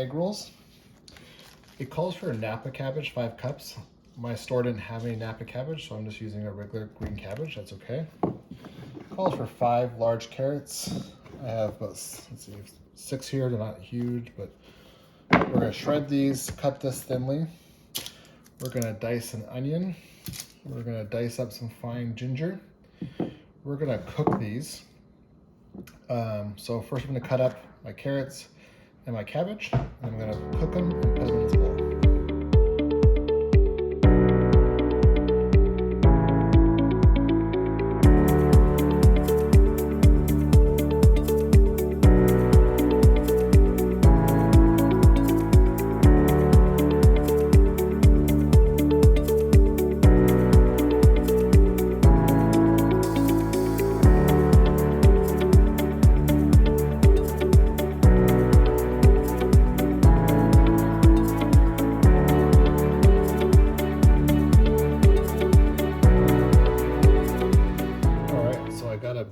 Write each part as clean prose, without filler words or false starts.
egg rolls. It calls for a Napa cabbage, 5 cups. My store didn't have any Napa cabbage, so I'm just using a regular green cabbage. That's okay. It calls for 5 large carrots. I have about, let's see, 6 here. They're not huge, but we're gonna shred these, cut this thinly. We're gonna dice an onion. We're gonna dice up some fine ginger. We're gonna cook these. So first I'm gonna cut up my carrots and my cabbage, and I'm gonna cook them and put them in this bowl.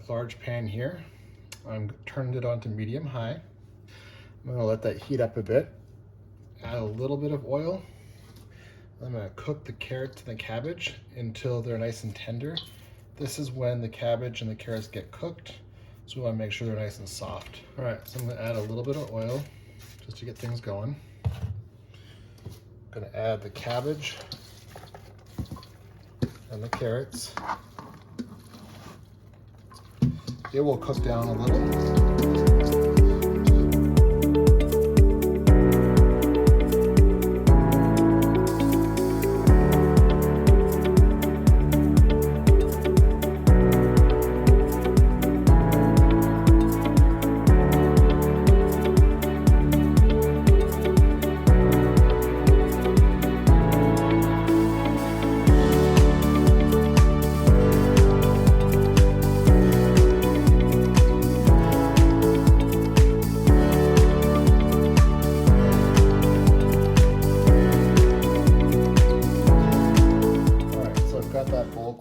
Large pan here. I'm turned it on to medium high. I'm gonna let that heat up a bit. Add a little bit of oil. I'm gonna cook the carrots and the cabbage until they're nice and tender. This is when the cabbage and the carrots get cooked, so we wanna make sure they're nice and soft. All right, so I'm gonna add a little bit of oil just to get things going. I'm gonna add the cabbage and the carrots. It will cook down a little.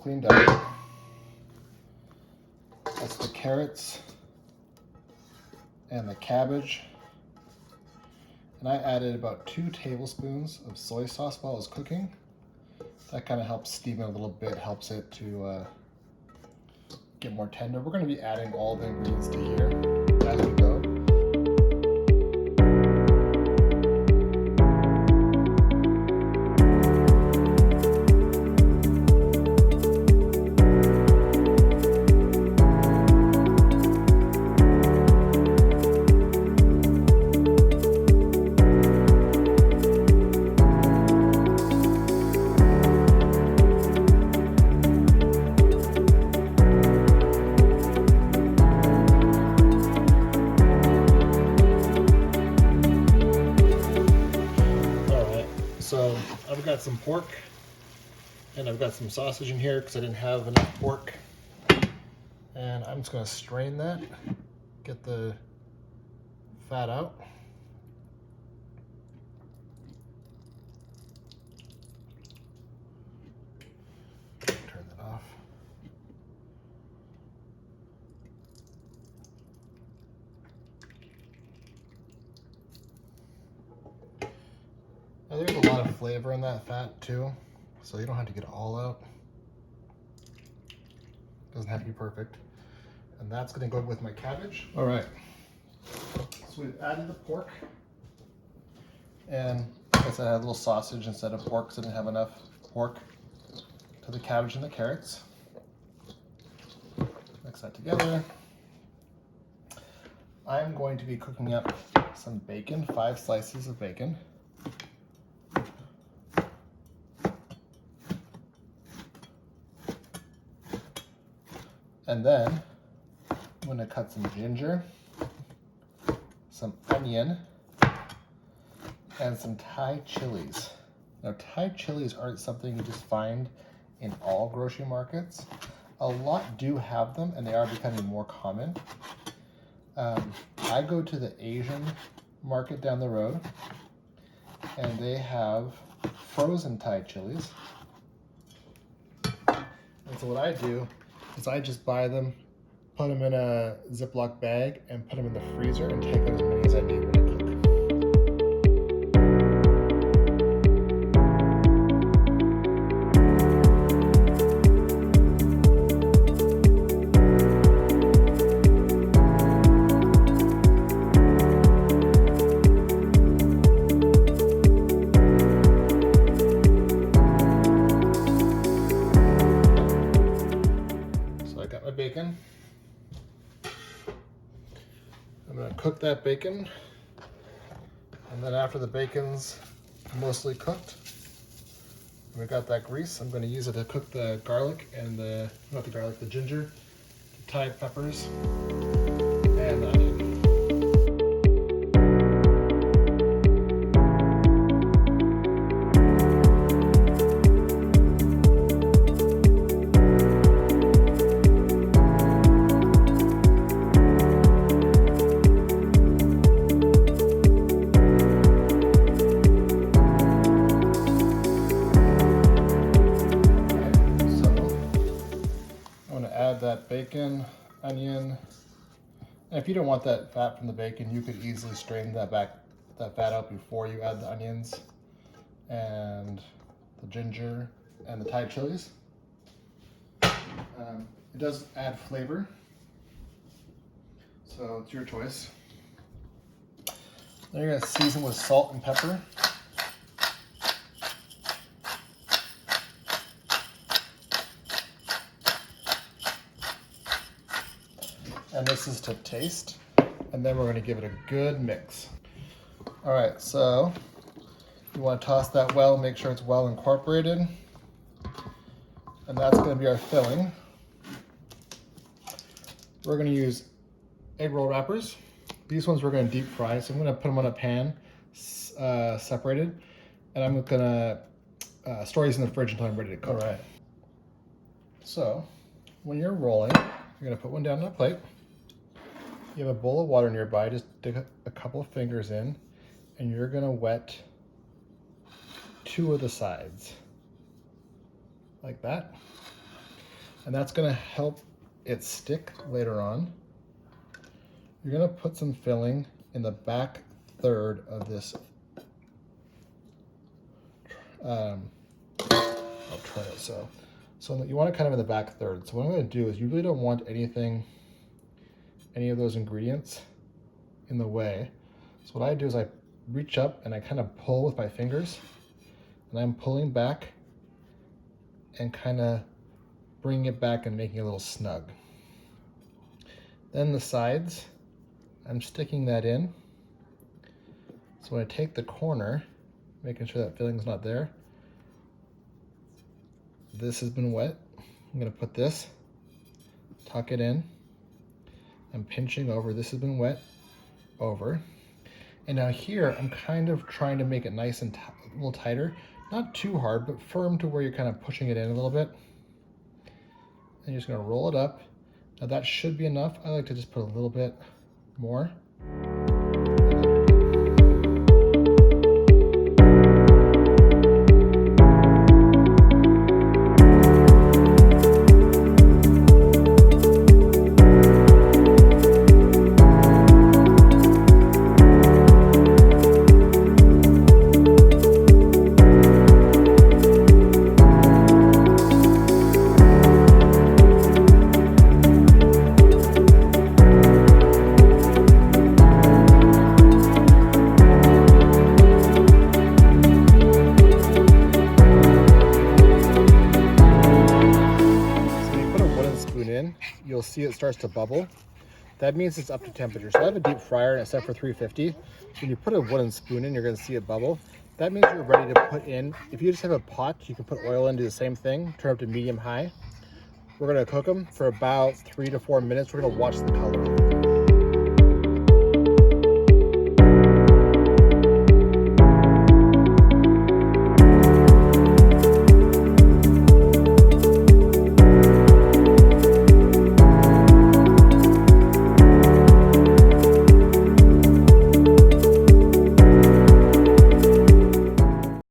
Cleaned up. That's the carrots and the cabbage. And I added about 2 tablespoons of soy sauce while I was cooking. That kind of helps steam it a little bit, helps it to get more tender. We're going to be adding all the ingredients to here as we go. So I've got some pork and I've got some sausage in here because I didn't have enough pork. And I'm just going to strain that, get the fat out. Turn that off. Now there's a lot of flavor in that fat too, so you don't have to get it all out. Doesn't have to be perfect. And that's gonna go with my cabbage. All right, so we've added the pork. And I guess I had a little sausage instead of pork because I didn't have enough pork to the cabbage and the carrots. Mix that together. I'm going to be cooking up some bacon, 5 slices of bacon. And then I'm going to cut some ginger, some onion, and some Thai chilies. Now, Thai chilies aren't something you just find in all grocery markets. A lot do have them, and they are becoming more common. I go to the Asian market down the road, and they have frozen Thai chilies. And so what I do is I just buy them, put them in a Ziploc bag, and put them in the freezer and take out as many as I need when I cook. cook that bacon. And then after the bacon's mostly cooked, we got that grease, I'm going to use it to cook the garlic and the ginger, the Thai peppers, and the onion. Add that bacon, onion, and if you don't want that fat from the bacon, you could easily strain that fat out before you add the onions and the ginger and the Thai chilies. It does add flavor, so it's your choice. Then you're going to season with salt and pepper. And this is to taste, and then we're going to give it a good mix. All right, so you want to toss that well, make sure it's well incorporated, and that's going to be our filling. We're going to use egg roll wrappers. These ones we're going to deep fry, so I'm going to put them on a pan separated, and I'm going to store these in the fridge until I'm ready to cook. All right. So when you're rolling, you're going to put one down on a plate. You have a bowl of water nearby, just dig a couple of fingers in, and you're gonna wet 2 of the sides, like that. And that's gonna help it stick later on. You're gonna put some filling in the back third of this. I'll try it. So you want it kind of in the back third. So what I'm gonna do is, you really don't want any of those ingredients in the way. So what I do is I reach up and I kind of pull with my fingers, and I'm pulling back and kind of bringing it back and making it a little snug. Then the sides, I'm sticking that in. So when I take the corner, making sure that filling's not there, this has been wet. I'm gonna put this, tuck it in. I'm pinching over, this has been wet over. And now here, I'm kind of trying to make it nice and a little tighter. Not too hard, but firm to where you're kind of pushing it in a little bit. And you're just gonna roll it up. Now that should be enough. I like to just put a little bit more. You'll see it starts to bubble. That means it's up to temperature. So I have a deep fryer and it's set for 350. When you put a wooden spoon in, you're going to see it bubble. That means you're ready to put in. If you just have a pot, you can put oil in, do the same thing, turn up to medium high. We're going to cook them for about 3 to 4 minutes. We're going to watch the color.